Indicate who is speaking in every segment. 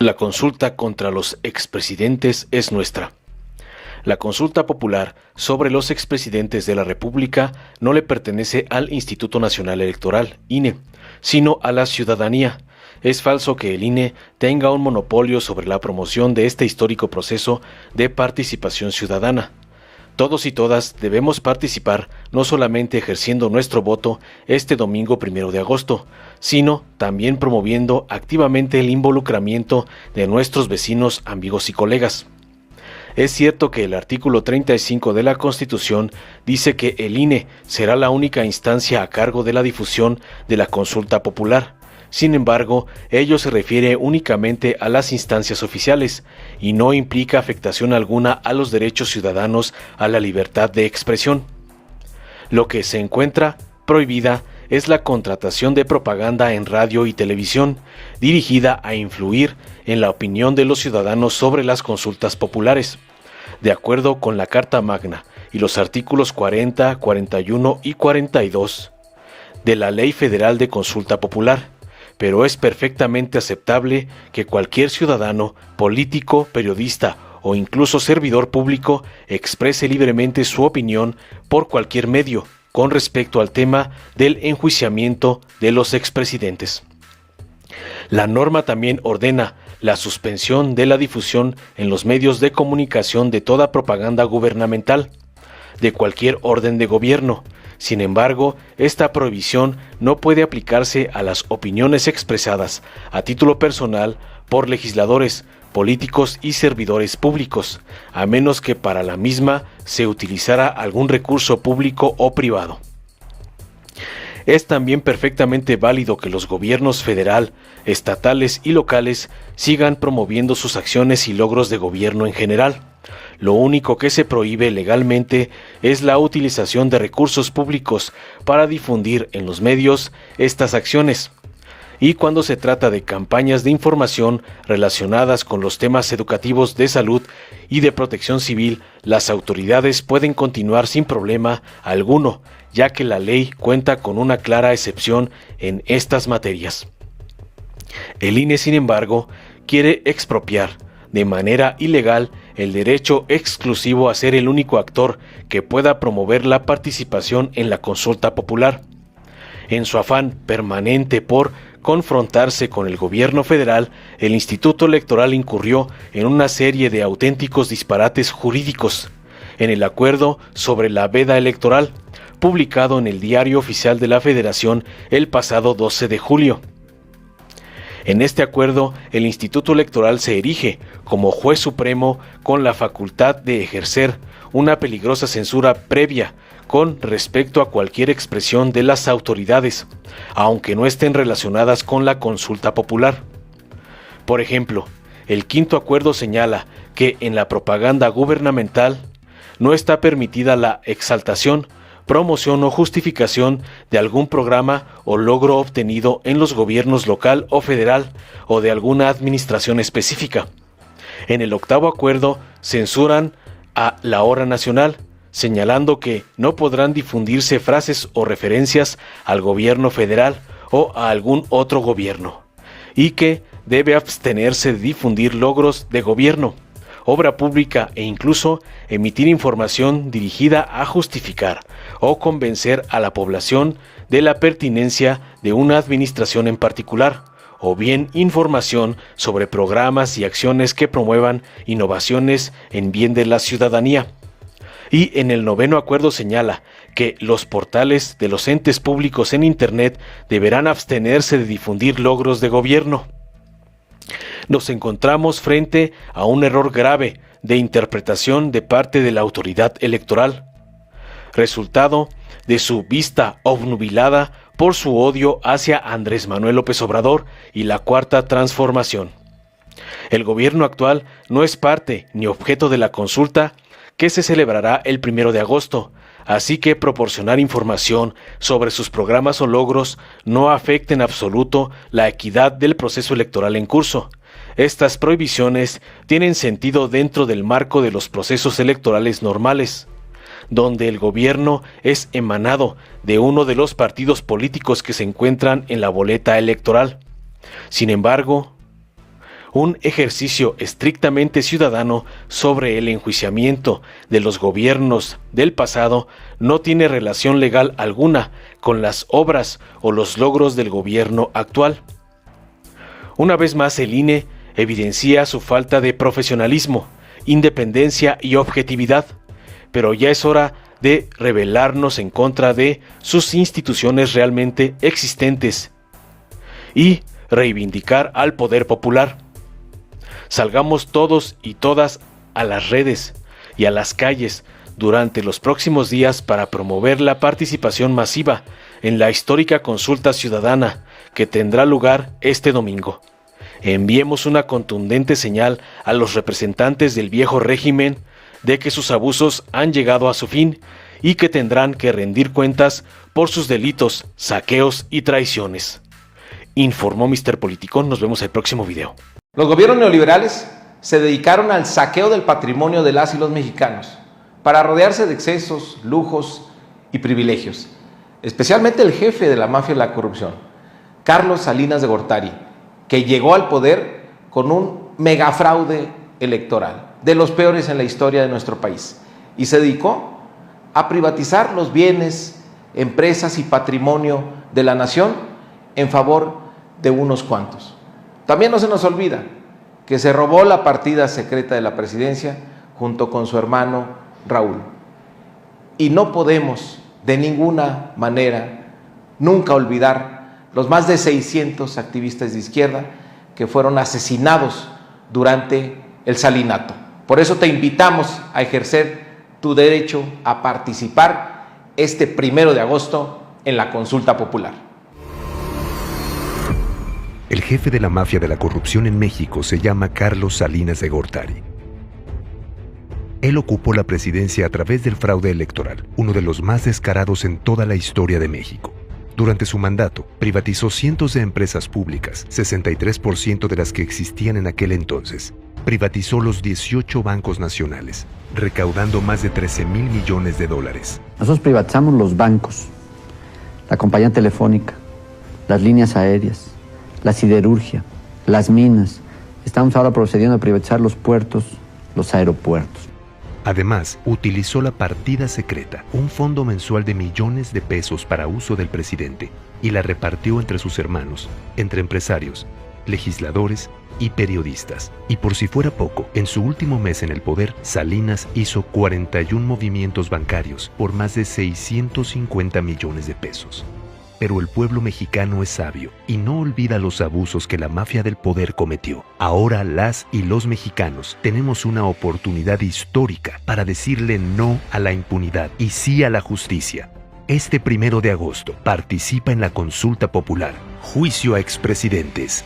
Speaker 1: La consulta contra los expresidentes es nuestra. La consulta popular sobre los expresidentes de la República no le pertenece al Instituto Nacional Electoral, INE, sino a la ciudadanía. Es falso que el INE tenga un monopolio sobre la promoción de este histórico proceso de participación ciudadana. Todos y todas debemos participar no solamente ejerciendo nuestro voto este domingo 1 de agosto, sino también promoviendo activamente el involucramiento de nuestros vecinos, amigos y colegas. Es cierto que el artículo 35 de la Constitución dice que el INE será la única instancia a cargo de la difusión de la consulta popular. Sin embargo, ello se refiere únicamente a las instancias oficiales y no implica afectación alguna a los derechos ciudadanos a la libertad de expresión. Lo que se encuentra prohibida es la contratación de propaganda en radio y televisión, dirigida a influir en la opinión de los ciudadanos sobre las consultas populares, de acuerdo con la Carta Magna y los artículos 40, 41 y 42 de la Ley Federal de Consulta Popular. Pero es perfectamente aceptable que cualquier ciudadano, político, periodista o incluso servidor público exprese libremente su opinión por cualquier medio con respecto al tema del enjuiciamiento de los expresidentes. La norma también ordena la suspensión de la difusión en los medios de comunicación de toda propaganda gubernamental, de cualquier orden de gobierno. Sin embargo, esta prohibición no puede aplicarse a las opiniones expresadas a título personal por legisladores, políticos y servidores públicos, a menos que para la misma se utilizara algún recurso público o privado. Es también perfectamente válido que los gobiernos federal, estatales y locales sigan promoviendo sus acciones y logros de gobierno en general. Lo único que se prohíbe legalmente es la utilización de recursos públicos para difundir en los medios estas acciones. Y cuando se trata de campañas de información relacionadas con los temas educativos, de salud y de protección civil, las autoridades pueden continuar sin problema alguno, ya que la ley cuenta con una clara excepción en estas materias. El INE, sin embargo, quiere expropiar de manera ilegal el derecho exclusivo a ser el único actor que pueda promover la participación en la consulta popular. En su afán permanente por confrontarse con el gobierno federal, el Instituto Electoral incurrió en una serie de auténticos disparates jurídicos. En el acuerdo sobre la veda electoral, publicado en el Diario Oficial de la Federación el pasado 12 de julio. En este acuerdo, el Instituto Electoral se erige como juez supremo con la facultad de ejercer una peligrosa censura previa con respecto a cualquier expresión de las autoridades, aunque no estén relacionadas con la consulta popular. Por ejemplo, el quinto acuerdo señala que en la propaganda gubernamental no está permitida la exaltación, promoción o justificación de algún programa o logro obtenido en los gobiernos local o federal o de alguna administración específica. En el octavo acuerdo censuran a la hora nacional, señalando que no podrán difundirse frases o referencias al gobierno federal o a algún otro gobierno, y que debe abstenerse de difundir logros de gobierno, obra pública e incluso emitir información dirigida a justificar o convencer a la población de la pertinencia de una administración en particular, o bien información sobre programas y acciones que promuevan innovaciones en bien de la ciudadanía. Y en el noveno acuerdo señala que los portales de los entes públicos en Internet deberán abstenerse de difundir logros de gobierno. Nos encontramos frente a un error grave de interpretación de parte de la autoridad electoral, resultado de su vista obnubilada por su odio hacia Andrés Manuel López Obrador y la Cuarta Transformación. El gobierno actual no es parte ni objeto de la consulta que se celebrará el 1 de agosto, así que proporcionar información sobre sus programas o logros no afecta en absoluto la equidad del proceso electoral en curso. Estas prohibiciones tienen sentido dentro del marco de los procesos electorales normales, donde el gobierno es emanado de uno de los partidos políticos que se encuentran en la boleta electoral. Sin embargo, un ejercicio estrictamente ciudadano sobre el enjuiciamiento de los gobiernos del pasado no tiene relación legal alguna con las obras o los logros del gobierno actual. Una vez más, el INE evidencia su falta de profesionalismo, independencia y objetividad, pero ya es hora de rebelarnos en contra de sus instituciones realmente existentes y reivindicar al poder popular. Salgamos todos y todas a las redes y a las calles durante los próximos días para promover la participación masiva en la histórica consulta ciudadana que tendrá lugar este domingo. Enviemos una contundente señal a los representantes del viejo régimen de que sus abusos han llegado a su fin y que tendrán que rendir cuentas por sus delitos, saqueos y traiciones. Informó Mr. Politicón. Nos vemos en el próximo video.
Speaker 2: Los gobiernos neoliberales se dedicaron al saqueo del patrimonio de las y los mexicanos para rodearse de excesos, lujos y privilegios. Especialmente el jefe de la mafia de la corrupción, Carlos Salinas de Gortari, que llegó al poder con un megafraude electoral, de los peores en la historia de nuestro país, y se dedicó a privatizar los bienes, empresas y patrimonio de la nación en favor de unos cuantos. También no se nos olvida que se robó la partida secreta de la presidencia junto con su hermano Raúl. Y no podemos de ninguna manera nunca olvidar los más de 600 activistas de izquierda que fueron asesinados durante el salinato. Por eso te invitamos a ejercer tu derecho a participar este 1 de agosto en la consulta popular.
Speaker 3: El jefe de la mafia de la corrupción en México se llama Carlos Salinas de Gortari. Él ocupó la presidencia a través del fraude electoral, uno de los más descarados en toda la historia de México. Durante su mandato, privatizó cientos de empresas públicas, 63% de las que existían en aquel entonces. Privatizó los 18 bancos nacionales, recaudando más de 13,000 millones de dólares.
Speaker 4: Nosotros privatizamos los bancos, la compañía telefónica, las líneas aéreas, la siderurgia, las minas. Estamos ahora procediendo a privatizar los puertos, los aeropuertos.
Speaker 3: Además, utilizó la partida secreta, un fondo mensual de millones de pesos para uso del presidente, y la repartió entre sus hermanos, entre empresarios, legisladores y periodistas. Y por si fuera poco, en su último mes en el poder, Salinas hizo 41 movimientos bancarios por más de 650 millones de pesos. Pero el pueblo mexicano es sabio y no olvida los abusos que la mafia del poder cometió. Ahora las y los mexicanos tenemos una oportunidad histórica para decirle no a la impunidad y sí a la justicia. Este 1 de agosto participa en la consulta popular. Juicio a expresidentes.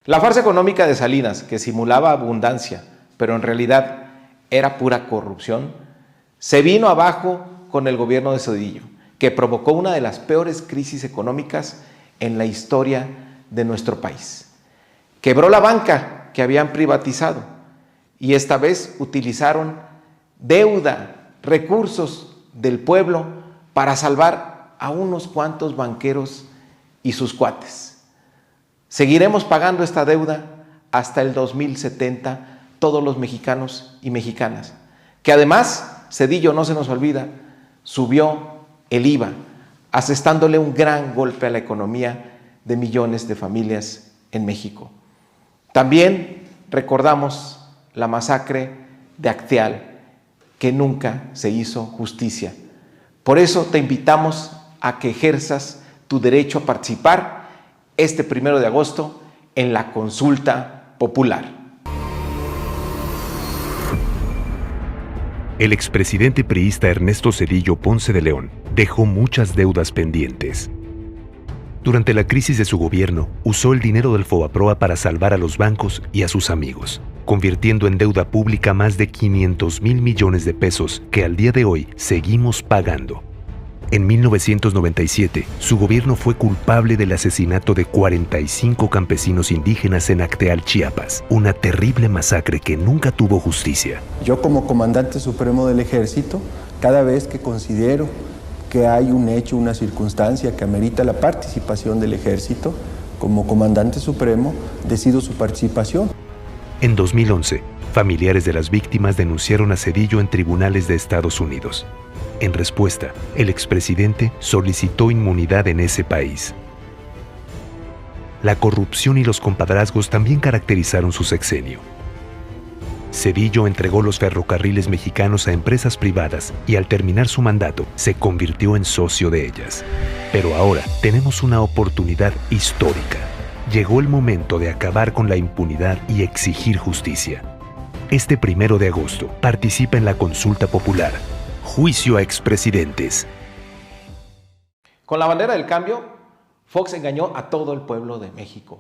Speaker 2: La farsa económica de Salinas, que simulaba abundancia, pero en realidad era pura corrupción, se vino abajo con el gobierno de Zedillo, que provocó una de las peores crisis económicas en la historia de nuestro país. Quebró la banca que habían privatizado y esta vez utilizaron deuda, recursos del pueblo para salvar a unos cuantos banqueros y sus cuates. Seguiremos pagando esta deuda hasta el 2070 todos los mexicanos y mexicanas, que además, Zedillo, no se nos olvida, subió el IVA, asestándole un gran golpe a la economía de millones de familias en México. También recordamos la masacre de Acteal, que nunca se hizo justicia. Por eso te invitamos a que ejerzas tu derecho a participar este 1 de agosto en la consulta popular.
Speaker 3: El expresidente priista Ernesto Zedillo Ponce de León dejó muchas deudas pendientes. Durante la crisis de su gobierno, usó el dinero del FOBAPROA para salvar a los bancos y a sus amigos, convirtiendo en deuda pública más de 500,000 millones de pesos que al día de hoy seguimos pagando. En 1997, su gobierno fue culpable del asesinato de 45 campesinos indígenas en Acteal, Chiapas, una terrible masacre que nunca tuvo justicia.
Speaker 5: Yo, como comandante supremo del Ejército, cada vez que considero que hay un hecho, una circunstancia que amerita la participación del Ejército, como comandante supremo, decido su participación.
Speaker 3: En 2011, familiares de las víctimas denunciaron a Zedillo en tribunales de Estados Unidos. En respuesta, el expresidente solicitó inmunidad en ese país. La corrupción y los compadrazgos también caracterizaron su sexenio. Zedillo entregó los ferrocarriles mexicanos a empresas privadas y al terminar su mandato se convirtió en socio de ellas. Pero ahora tenemos una oportunidad histórica. Llegó el momento de acabar con la impunidad y exigir justicia. Este 1 de agosto participa en la consulta popular. Juicio a expresidentes.
Speaker 2: Con la bandera del cambio, Fox engañó a todo el pueblo de México.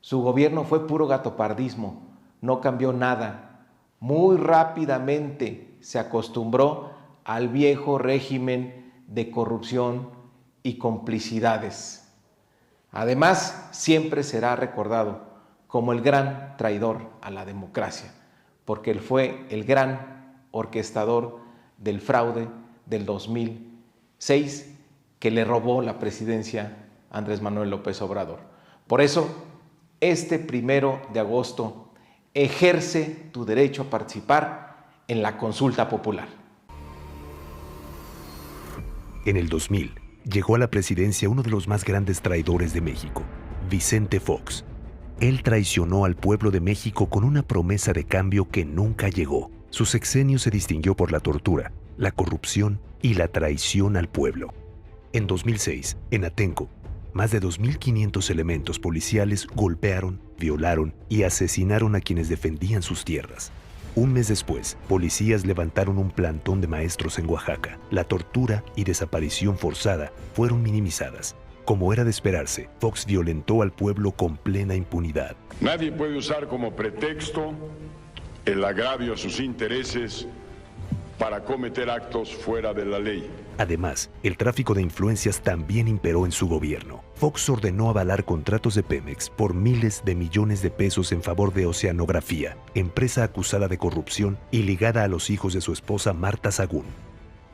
Speaker 2: Su gobierno fue puro gatopardismo, no cambió nada. Muy rápidamente se acostumbró al viejo régimen de corrupción y complicidades. Además, siempre será recordado como el gran traidor a la democracia, porque él fue el gran orquestador del fraude del 2006 que le robó la presidencia a Andrés Manuel López Obrador. Por eso, este 1 de agosto, ejerce tu derecho a participar en la consulta popular.
Speaker 3: En el 2000, llegó a la presidencia uno de los más grandes traidores de México, Vicente Fox. Él traicionó al pueblo de México con una promesa de cambio que nunca llegó. Su sexenio se distinguió por la tortura, la corrupción y la traición al pueblo. En 2006, en Atenco, más de 2.500 elementos policiales golpearon, violaron y asesinaron a quienes defendían sus tierras. Un mes después, policías levantaron un plantón de maestros en Oaxaca. La tortura y desaparición forzada fueron minimizadas. Como era de esperarse, Fox violentó al pueblo con plena impunidad.
Speaker 6: Nadie puede usar como pretexto el agravio a sus intereses para cometer actos fuera de la ley.
Speaker 3: Además, el tráfico de influencias también imperó en su gobierno. Fox ordenó avalar contratos de Pemex por miles de millones de pesos en favor de Oceanografía, empresa acusada de corrupción y ligada a los hijos de su esposa Marta Sagún.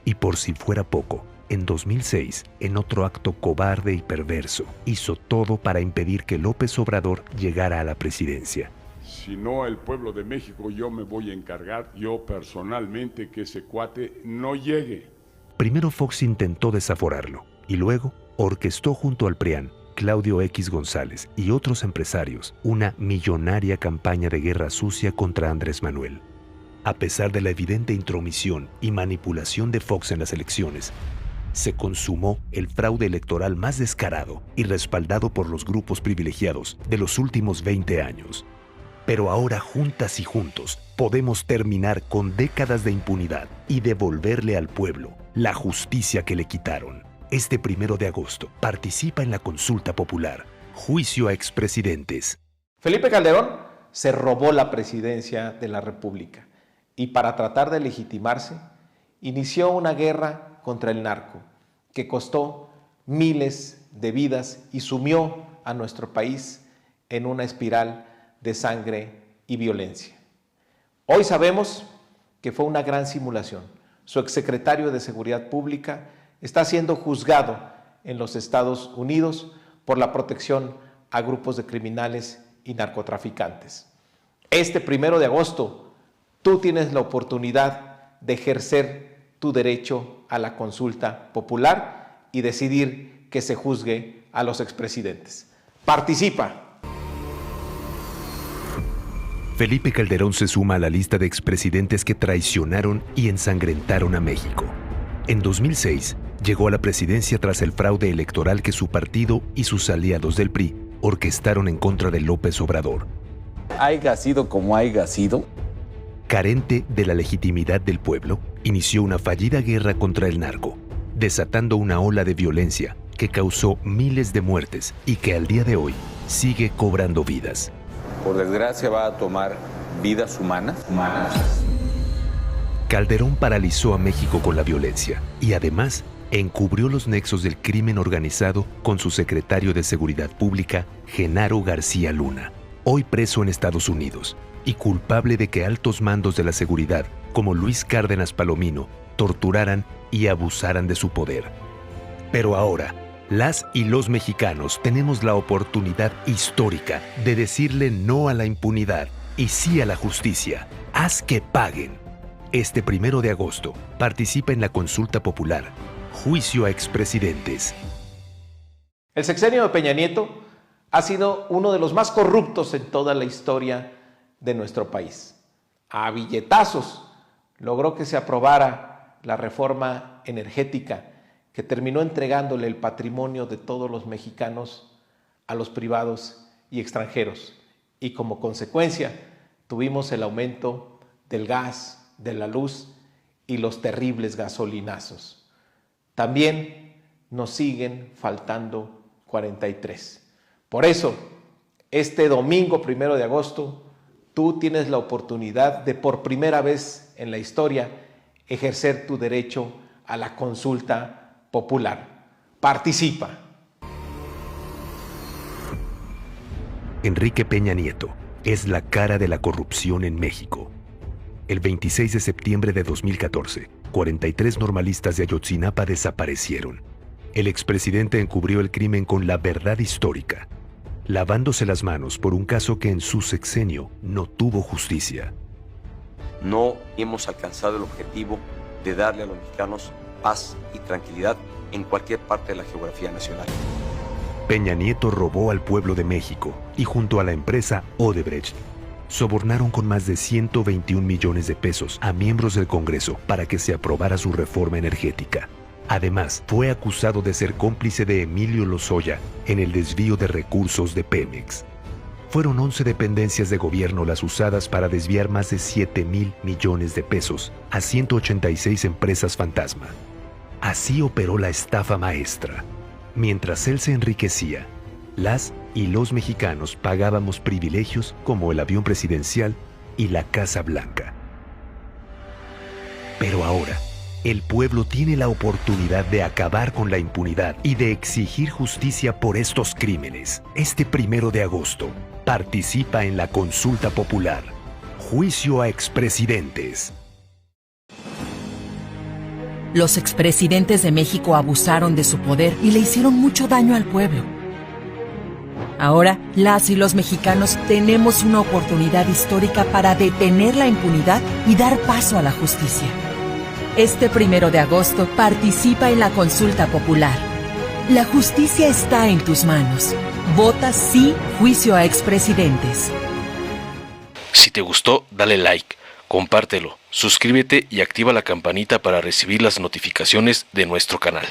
Speaker 3: Y por si fuera poco, en 2006, en otro acto cobarde y perverso, hizo todo para impedir que López Obrador llegara a la presidencia.
Speaker 6: Si no, el pueblo de México, yo me voy a encargar, yo personalmente, que ese cuate no llegue.
Speaker 3: Primero Fox intentó desaforarlo y luego orquestó junto al PRIAN, Claudio X González y otros empresarios una millonaria campaña de guerra sucia contra Andrés Manuel. A pesar de la evidente intromisión y manipulación de Fox en las elecciones, se consumó el fraude electoral más descarado y respaldado por los grupos privilegiados de los últimos 20 años. Pero ahora, juntas y juntos, podemos terminar con décadas de impunidad y devolverle al pueblo la justicia que le quitaron. Este 1 de agosto, participa en la consulta popular. Juicio a expresidentes.
Speaker 2: Felipe Calderón se robó la presidencia de la República y para tratar de legitimarse, inició una guerra contra el narco que costó miles de vidas y sumió a nuestro país en una espiral de sangre y violencia. Hoy sabemos que fue una gran simulación. Su exsecretario de Seguridad Pública está siendo juzgado en los Estados Unidos por la protección a grupos de criminales y narcotraficantes. Este 1 de agosto, tú tienes la oportunidad de ejercer tu derecho a la consulta popular y decidir que se juzgue a los expresidentes. ¡Participa!
Speaker 3: Felipe Calderón se suma a la lista de expresidentes que traicionaron y ensangrentaron a México. En 2006, llegó a la presidencia tras el fraude electoral que su partido y sus aliados del PRI orquestaron en contra de López Obrador.
Speaker 7: Haiga sido como haiga sido.
Speaker 3: Carente de la legitimidad del pueblo, inició una fallida guerra contra el narco, desatando una ola de violencia que causó miles de muertes y que al día de hoy sigue cobrando vidas.
Speaker 7: Por desgracia va a tomar vidas humanas.
Speaker 3: Calderón paralizó a México con la violencia y además encubrió los nexos del crimen organizado con su secretario de Seguridad Pública, Genaro García Luna, hoy preso en Estados Unidos y culpable de que altos mandos de la seguridad, como Luis Cárdenas Palomino, torturaran y abusaran de su poder. Pero ahora, Las y los mexicanos tenemos la oportunidad histórica de decirle no a la impunidad y sí a la justicia. Haz que paguen. Este 1 de agosto, participa en la consulta popular. Juicio a expresidentes.
Speaker 2: El sexenio de Peña Nieto ha sido uno de los más corruptos en toda la historia de nuestro país. A billetazos logró que se aprobara la reforma energética que terminó entregándole el patrimonio de todos los mexicanos a los privados y extranjeros. Y como consecuencia tuvimos el aumento del gas, de la luz y los terribles gasolinazos. También nos siguen faltando 43. Por eso, este domingo 1 de agosto, tú tienes la oportunidad de por primera vez en la historia ejercer tu derecho a la consulta popular. Participa.
Speaker 3: Enrique Peña Nieto es la cara de la corrupción en México. El 26 de septiembre de 2014, 43 normalistas de Ayotzinapa desaparecieron. El expresidente encubrió el crimen con la verdad histórica, lavándose las manos por un caso que en su sexenio no tuvo justicia.
Speaker 7: No hemos alcanzado el objetivo de darle a los mexicanos paz y tranquilidad en cualquier parte de la geografía nacional.
Speaker 3: Peña Nieto robó al pueblo de México y junto a la empresa Odebrecht sobornaron con más de 121 millones de pesos a miembros del Congreso para que se aprobara su reforma energética. Además, fue acusado de ser cómplice de Emilio Lozoya en el desvío de recursos de Pemex. Fueron 11 dependencias de gobierno las usadas para desviar más de 7,000 millones de pesos a 186 empresas fantasma. Así operó la estafa maestra. Mientras él se enriquecía, las y los mexicanos pagábamos privilegios como el avión presidencial y la Casa Blanca. Pero ahora, el pueblo tiene la oportunidad de acabar con la impunidad y de exigir justicia por estos crímenes. Este 1 de agosto, participa en la consulta popular. Juicio a expresidentes.
Speaker 8: Los expresidentes de México abusaron de su poder y le hicieron mucho daño al pueblo. Ahora, las y los mexicanos tenemos una oportunidad histórica para detener la impunidad y dar paso a la justicia. Este 1 de agosto, participa en la consulta popular. La justicia está en tus manos. Vota sí, juicio a expresidentes.
Speaker 1: Si te gustó, dale like, compártelo, suscríbete y activa la campanita para recibir las notificaciones de nuestro canal.